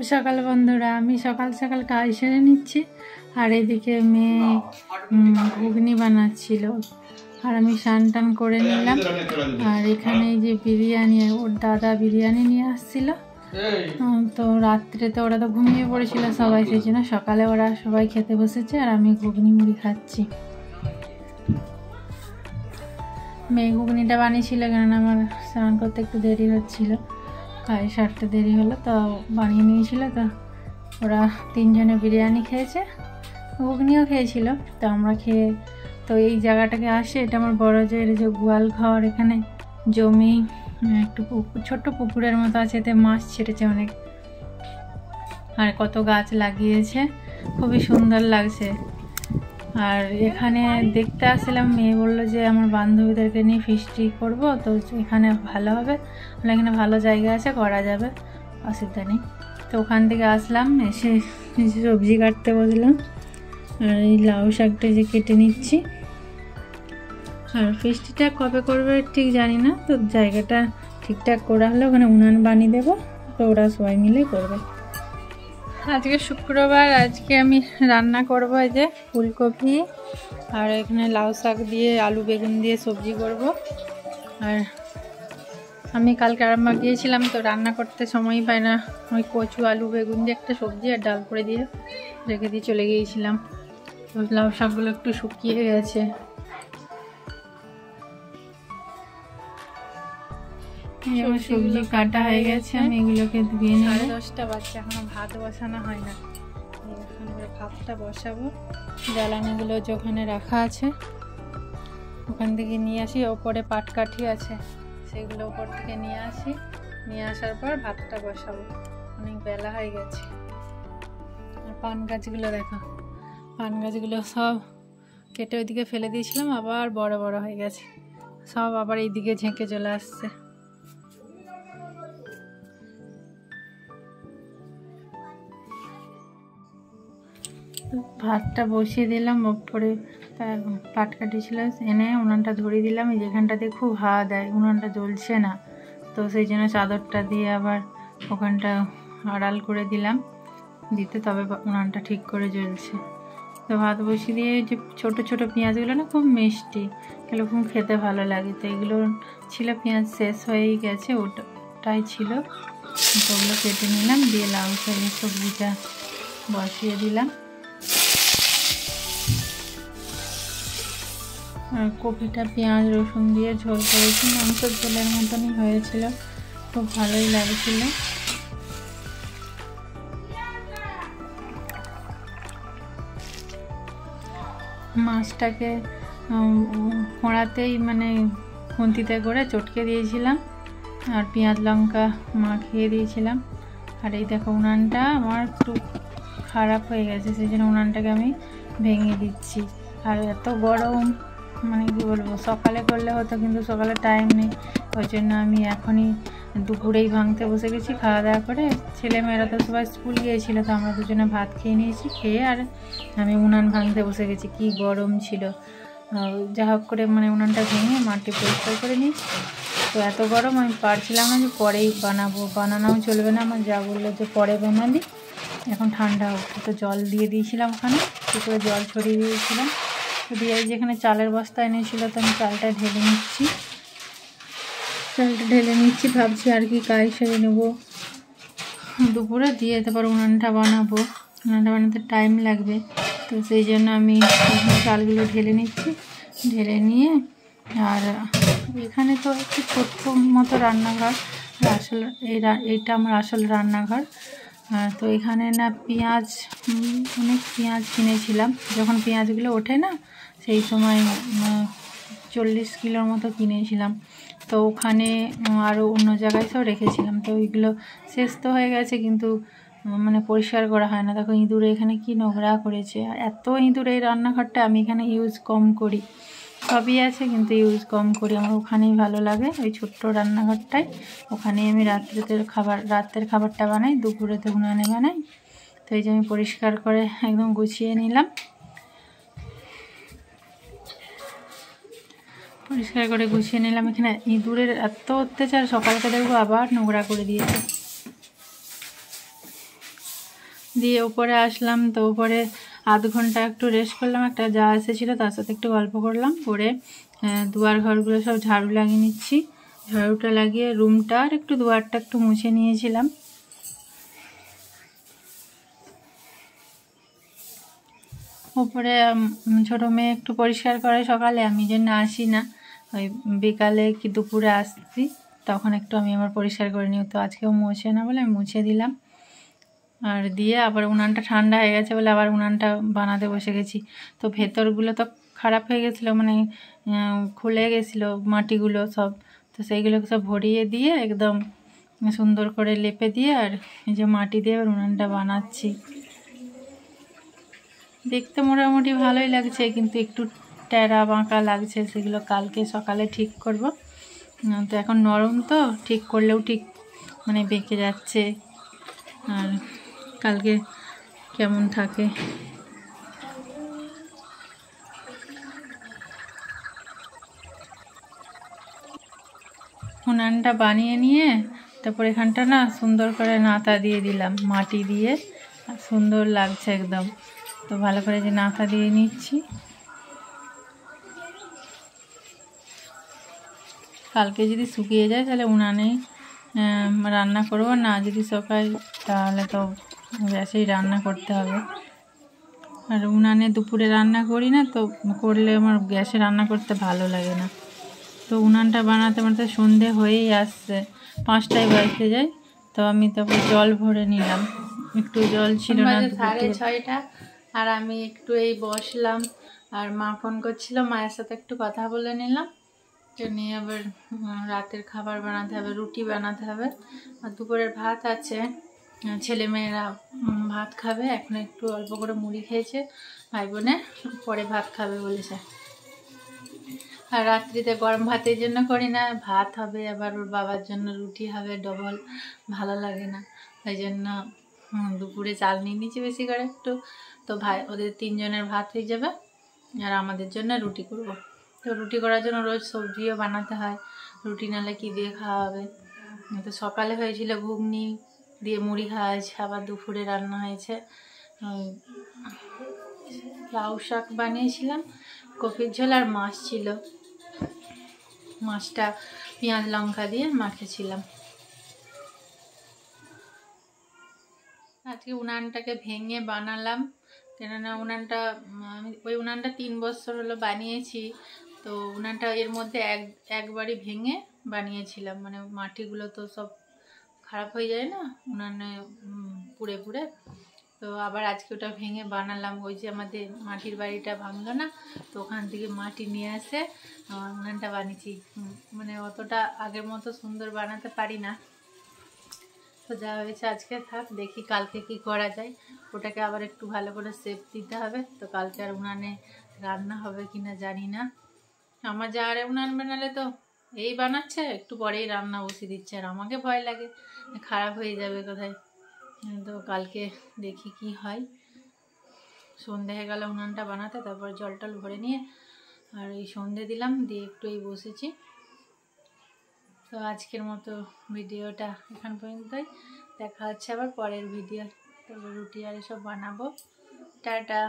সকাল বন্ধুরা, আমি সকাল সকাল কাজ সেরে নিচ্ছি আর এদিকে মেয়ে ঘুগনি বানাচ্ছিল আর আমি স্নান টান করে নিলাম। আর এখানে যে বিরিয়ানি, ওর দাদা বিরিয়ানি নিয়ে আসছিল, তো রাত্রে তো ওরা তো ঘুমিয়ে পড়েছিল সবাই, সেই জন্য সকালে ওরা সবাই খেতে বসেছে আর আমি ঘুগনি মুড়ি খাচ্ছি। মেয়ে ঘুগনিটা বানিয়েছিল কেননা আমার স্নান করতে একটু দেরি হচ্ছিল, 7:30 দেরি হলো, তো বানিয়ে নিয়েছিল। তো ওরা তিনজনে বিরিয়ানি খেয়েছে, ঘুগনিও খেয়েছিল। তো আমরা খেয়ে তো এই জায়গাটাকে আসে, এটা আমার বড় যে গোয়াল ঘর, এখানে জমি একটু ছোট্ট পুকুরের মতো আছে, এতে মাছ ছেড়েছে অনেক, আর কত গাছ লাগিয়েছে, খুবই সুন্দর লাগছে। আর এখানে দেখতে আসলাম, মেয়ে বললো যে আমার বান্ধবীদেরকে নিয়ে ফিস্টি করবো, তো এখানে ভালো হবে, এখানে ভালো জায়গা আছে, করা যাবে, অসুবিধা নেই। তো ওখান থেকে আসলাম, এসে সবজি কাটতে বসলাম আর এই লাউ শাকটা যে কেটে নিচ্ছি। আর ফিস্টিটা কবে করবে ঠিক জানি না, তো জায়গাটা ঠিকঠাক করা হলে ওখানে উনান বানিয়ে দেবো, তো ওরা সবাই মিলে করবে। আজকে শুক্রবার, আজকে আমি রান্না করব এই যে ফুলকপি আর এখানে লাউ শাক দিয়ে আলু বেগুন দিয়ে সবজি করব। আর আমি কালকে আরামবাগ গিয়েছিলাম, তো রান্না করতে সময় পাই না, ওই কচু আলু বেগুন দিয়ে একটা সবজি আর ডাল করে দিয়ে রেখে দিয়ে চলে গিয়েছিলাম। তো লাউ শাকগুলো একটু শুকিয়ে গেছে। সবজি কাটা হয়ে গেছে, আমি এগুলোকে ধুয়ে নিয়ে 10:30 বাজছে, এখনো ভাত বসানো হয় না। এখন ভাতটা বসাবো, জ্বালানিগুলো যেখানে রাখা আছে ওখান থেকে নিয়ে আসি, ওপরে পাটকাঠি আছে সেগুলো ওপর থেকে নিয়ে আসি, নিয়ে আসার পর ভাতটা বসাবো। অনেক বেলা হয়ে গেছে। আর পান গাছগুলো দেখো, পান গাছগুলো সব কেটে ওইদিকে ফেলে দিয়েছিলাম, আবার বড় বড় হয়ে গেছে, সব আবার এইদিকে ঝেঁকে চলে আসছে। ভাতটা বসিয়ে দিলাম, ওপরে পাটকাঠি ছিল এনে উনানটা ধরিয়ে দিলাম। এই যেখানটাতে খুব হাওয়া দেয়, উনানটা জ্বলছে না, তো সেই জন্য চাদরটা দিয়ে আবার ওখানটা আড়াল করে দিলাম, দিতে তবে উনানটা ঠিক করে জ্বলছে। তো ভাত বসিয়ে দিয়ে যে ছোট ছোট পেঁয়াজগুলো না খুব মিষ্টি, এগুলো খুব খেতে ভালো লাগে, তো এগুলো ছিল, পেঁয়াজ শেষ হয়েই গেছে, ওটাই ছিল, তো ওগুলো কেটে নিলাম, দিয়ে লাউ শাকের সবজিটা বসিয়ে দিলাম। আর কপিটা পেঁয়াজ রসুন দিয়ে ঝোল করেছি, মাংসের ঝোলের মতনই হয়েছিল, খুব ভালোই লাগছিল। মাছটাকে কড়াতেই মানে খুন্তিতে করে চটকে দিয়েছিলাম আর পেঁয়াজ লঙ্কা মাখিয়ে দিয়েছিলাম। আর এই দেখো উনানটা আমার একটু খারাপ হয়ে গেছে, সেই জন্য উনানটাকে আমি ভেঙে দিচ্ছি। আর এত গরম, মানে কী বলবো, সকালে করলে হতো কিন্তু সকালে টাইম নেই, ওই জন্য আমি এখনই দুপুরেই ভাঙতে বসে গেছি। খাওয়া দাওয়া করে ছেলেমেয়েরা তো সবাই স্কুল গিয়েছিল, তো আমরা দুজনে ভাত খেয়ে নিয়েছি, খেয়ে আর আমি উনান ভাঙতে বসে গেছি। কি গরম ছিল, যা হোক করে মানে উনানটা ভেঙে মাটি পরিষ্কার করে নিয়েছি। তো এত গরম আমি পারছিলাম না যে পরেই বানাবো, বানানোও চলবে না, আমার যা বললো যে পরে বানালি, এখন ঠান্ডা হোক। তো জল দিয়ে দিয়েছিলাম, ওখানে করে জল ছড়িয়ে দিয়েছিলাম, দিয়ে যেখানে চালের বস্তা এনেছিল, তো আমি চালটা ঢেলে নিচ্ছি, ভাবছি আর কি কাজ সেরে নেবো দুপুরে, দিয়ে তারপর উনানটা বানাবো, উনানটা বানাতে টাইম লাগবে, তো সেই জন্য আমি চালগুলো ঢেলে নিচ্ছি। ঢেলে নিয়ে আর এখানে তো একটু ছোট্ট মতো রান্নাঘর, আসলে এইটা আমার আসল রান্নাঘর। তো এখানে না পেঁয়াজ, অনেক পেঁয়াজ কিনেছিলাম, যখন পেঁয়াজগুলো ওঠে না সেই সময় 40 কিলোর মতো কিনেছিলাম, তো ওখানে আরও অন্য জায়গায় সব রেখেছিলাম, তো ওইগুলো শেষ তো হয়ে গেছে, কিন্তু মানে পরিষ্কার করা হয় না। দেখো ইঁদুরে এখানে কি নোংরা করেছে, এত ইঁদুর এই রান্নাঘরটা, আমি এখানে ইউজ কম করি, সবই আছে কিন্তু ইউজ কম করি, আমার ওখানেই ভালো লাগে, ওই ছোট্ট রান্নাঘরটাই, ওখানেই আমি রাতের খাবারটা বানাই, দুপুরেতে উনানে বানাই। তো এই যে আমি পরিষ্কার করে একদম গুছিয়ে নিলাম, এখানে ইঁদুরের এত অত্যাচার, সকালকে দেখবো আবার নোংরা করে দিয়েছে। দিয়ে উপরে আসলাম। তো উপরে আধ ঘন্টা একটু রেস্ট করলাম, একটা যা এসেছিলো তার সাথে একটু গল্প করলাম, করে দুয়ার ঘরগুলো সব ঝাড়ু লাগিয়ে নিচ্ছি। ঝাড়ুটা লাগিয়ে রুমটা আর একটু দুয়ারটা একটু মুছে নিয়েছিলাম। উপরে ছোটো মেয়ে একটু পরিষ্কার করে সকালে, আমি জন্য আসি না, ওই বিকালে কি দুপুরে আসছি তখন একটু আমি আমার পরিষ্কার করে নিই। তো আজকেও মুছে না বলে আমি মুছে দিলাম। আর দিয়ে আবার উনানটা ঠান্ডা হয়ে গেছে বলে আবার উনানটা বানাতে বসে গেছি। তো ভেতরগুলো তো খারাপ হয়ে গেছিলো, মানে খুলে গেছিলো মাটিগুলো সব, তো সেইগুলোকে সব ভরিয়ে দিয়ে একদম সুন্দর করে লেপে দিয়ে আর এই যে মাটি দিয়ে আবার উনানটা বানাচ্ছি। দেখতে মোটামুটি ভালোই লাগছে, কিন্তু একটু ট্যাড়া বাঁকা লাগছে, সেগুলো কালকে সকালে ঠিক করব। তো এখন নরম তো, ঠিক করলেও ঠিক মানে বেঁকে যাচ্ছে, আর কালকে কেমন থাকে। উনানটা বানিয়ে নিয়ে তারপর এখানটা না সুন্দর করে নাতা দিয়ে দিলাম মাটি দিয়ে, সুন্দর লাগছে একদম। তো ভালো করে যে নাতা দিয়ে নিচ্ছি। কালকে যদি শুকিয়ে যায় তাহলে উনানেই রান্না করব, না যদি শুকায় তাহলে তো গ্যাসেই রান্না করতে হবে। আর উনানে দুপুরে রান্না করি না, তো করলে আমার গ্যাসে রান্না করতে ভালো লাগে না। তো উনানটা বানাতে বানাতে সন্ধে হয়েই আসছে, 5টায় বাজতে যায়। তো আমি তারপর জল ভরে নিলাম, একটু জল ছিল না। 6:30, আর আমি একটু এই বসলাম, আর মা ফোন করছিল, মায়ের সাথে একটু কথা বলে নিলাম। তো নিয়ে আবার রাতের খাবার বানাতে হবে, রুটি বানাতে হবে। আর দুপুরের ভাত আছে, ছেলেমেয়েরা ভাত খাবে, এখন একটু অল্প করে মুড়ি খেয়েছে ভাই বোনে, পরে ভাত খাবে বলেছে। আর রাত্রিতে গরম ভাতের জন্য করি না, ভাত হবে, আবার ওর বাবার জন্য রুটি হবে ডবল, ভালো লাগে না, ওই জন্য দুপুরে চাল নিয়ে নিচ্ছি বেশি করে একটু। তো ভাই ওদের 3 জনের ভাত হয়ে যাবে, আর আমাদের জন্য রুটি করব। তো রুটি করার জন্য রোজ সবজিও বানাতে হয়, রুটি নালে কি দিয়ে খাওয়া হবে। তো সকালে হয়েছিল ঘুগনি দিয়ে মুড়ি খাওয়া হয়েছে, আবার দুপুরে রান্না হয়েছে লাউ শাক বানিয়েছিলাম, কপির ঝোল, আর মাছ ছিল, মাছটা পেঁয়াজ লঙ্কা দিয়ে মাখেছিলাম। আজকে উনানটাকে ভেঙে বানালাম, কেননা উনানটা আমি ওই উনানটা 3 বছর হলো বানিয়েছি। তো উনানটা এর মধ্যে একবারই ভেঙে বানিয়েছিলাম, মানে মাটিগুলো তো সব খারাপ হয়ে যায় না উনানে পুড়ে পুড়ে। তো আবার আজকে ওটা ভেঙে বানালাম। ওই যে আমাদের মাটির বাড়িটা ভাঙলো না, তো ওখান থেকে মাটি নিয়ে আসে উনানটা বানিয়েছি। মানে অতটা আগের মতো সুন্দর বানাতে পারি না, তো যা হয়েছে আজকে থাক, দেখি কালকে কি করা যায়। ওটাকে আবার একটু ভালো করে শেপ দিতে হবে, তো কালকে আর উনানে রান্না হবে কিনা জানি না। আমার যা আরে উনান বানালে তো এই বানাচ্ছে, একটু পরেই রান্না বসিয়ে দিচ্ছে, আর আমাকে ভয় লাগে খারাপ হয়ে যাবে কোথায়। তো কালকে দেখি কি হয়। সন্ধে হয়ে গেল উনানটা বানাতে, তারপর জল টল ভরে নিয়ে আর এই সন্ধে দিলাম, দিয়ে একটু এই বসেছি। তো আজকের মতো ভিডিওটা এখান পর্যন্তই, দেখা হচ্ছে আবার পরের ভিডিও। তারপর রুটি আর এসব বানাবো। টাটা।